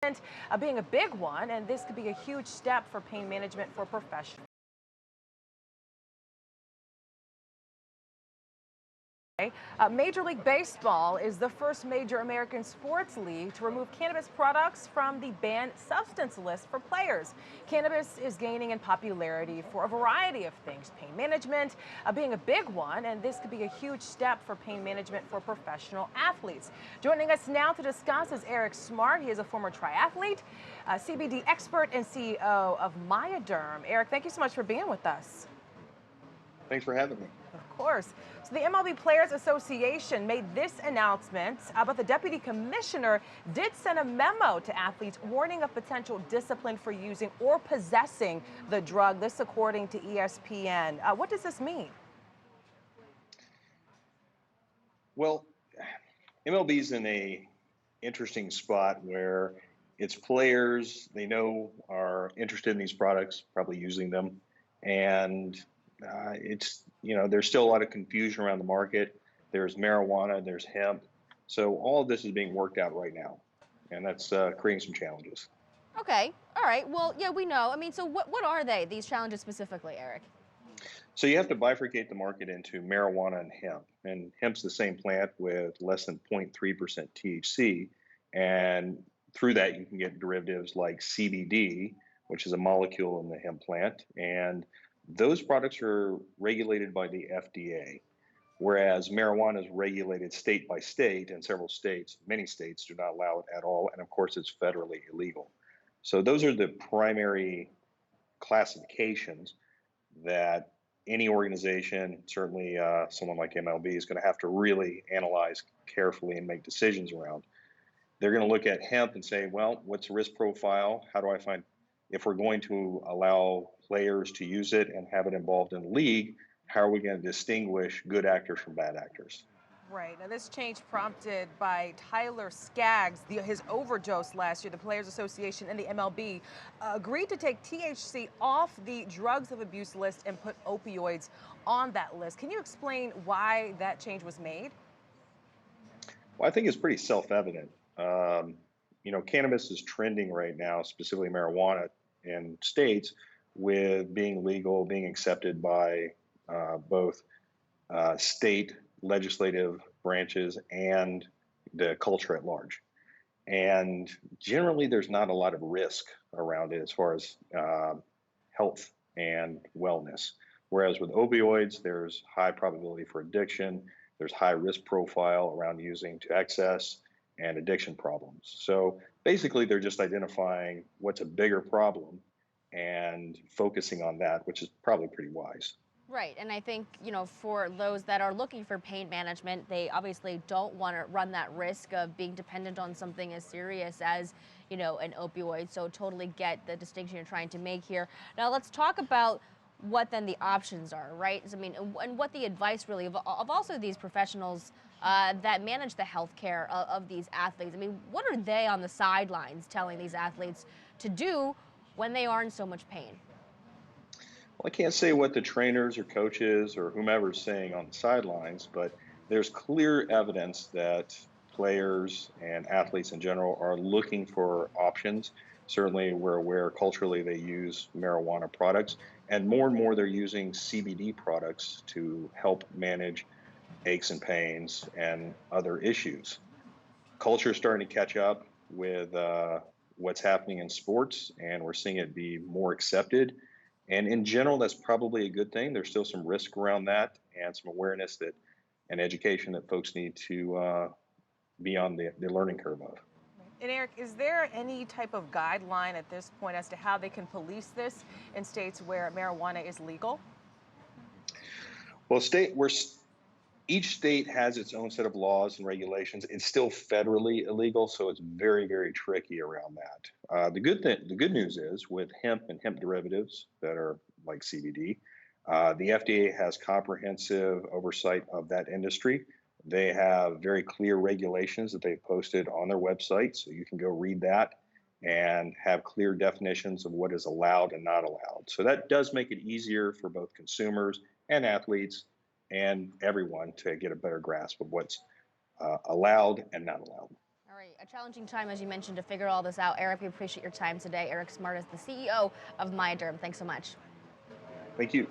management being a big one, and this could be a huge step for pain management for professionals. Major League Baseball is the first major American sports league to remove cannabis products from the banned substance list for players. Cannabis is gaining in popularity for a variety of things, pain management being a big one, and this could be a huge step for pain management for professional athletes. Joining us now to discuss is Eric Smart. He is a former triathlete, CBD expert, and CEO of Myaderm. Eric, thank you so much for being with us. Thanks for having me. Of course. So the MLB Players Association made this announcement, but the deputy commissioner did send a memo to athletes warning of potential discipline for using or possessing the drug. This according to ESPN. What does this mean? Well, MLB's in a interesting spot where its players they know are interested in these products, probably using them, and there's still a lot of confusion around the market. There's marijuana, there's hemp, so all of this is being worked out right now, and that's creating some challenges. Okay. All right. Well, yeah, we know. I mean, so what are they, these challenges specifically, Eric? So you have to bifurcate the market into marijuana and hemp. And hemp's the same plant with less than 0.3% THC. And through that, you can get derivatives like CBD, which is a molecule in the hemp plant. And those products are regulated by the FDA, whereas marijuana is regulated state by state, and several states, many states, do not allow it at all. And of course, it's federally illegal. So those are the primary classifications that any organization, certainly someone like MLB, is going to have to really analyze carefully and make decisions around. They're going to look at hemp and say, well, what's the risk profile? How do I find, if we're going to allow players to use it and have it involved in the league, how are we going to distinguish good actors from bad actors? Right. Now, this change prompted by Tyler Skaggs, his overdose last year. The Players Association and the MLB agreed to take THC off the drugs of abuse list and put opioids on that list. Can you explain why that change was made? Well, I think it's pretty self-evident. Cannabis is trending right now, specifically marijuana in states, with being legal, being accepted by both state legislative branches and the culture at large. And generally, there's not a lot of risk around it as far as health and wellness. Whereas with opioids, there's high probability for addiction, there's high risk profile around using to excess and addiction problems. So basically, they're just identifying what's a bigger problem and focusing on that, which is probably pretty wise. Right. And I think, for those that are looking for pain management, they obviously don't want to run that risk of being dependent on something as serious as, an opioid. So totally get the distinction you're trying to make here. Now, let's talk about what then the options are, right? I mean, and what the advice really of also these professionals that manage the health care of these athletes. I mean, what are they on the sidelines telling these athletes to do when they are in so much pain? Well, I can't say what the trainers or coaches or whomever is saying on the sidelines, but there's clear evidence that players and athletes in general are looking for options. Certainly, we're aware culturally they use marijuana products, and more they're using CBD products to help manage aches and pains and other issues. Culture is starting to catch up with what's happening in sports, and we're seeing it be more accepted. And in general, that's probably a good thing. There's still some risk around that and some awareness that and education that folks need to be on the learning curve of. And Eric, is there any type of guideline at this point as to how they can police this in states where marijuana is legal? Well, each state has its own set of laws and regulations. It's still federally illegal, so it's very tricky around that. The good news is with hemp and hemp derivatives that are like CBD, the FDA has comprehensive oversight of that industry. They have very clear regulations that they've posted on their website, so you can go read that and have clear definitions of what is allowed and not allowed. So that does make it easier for both consumers and athletes and everyone to get a better grasp of what's allowed and not allowed. All right. Right. A challenging time, as you mentioned, to figure all this out. Eric, we appreciate your time today. Eric Smart is the CEO of Myaderm. Thanks so much. Thank you.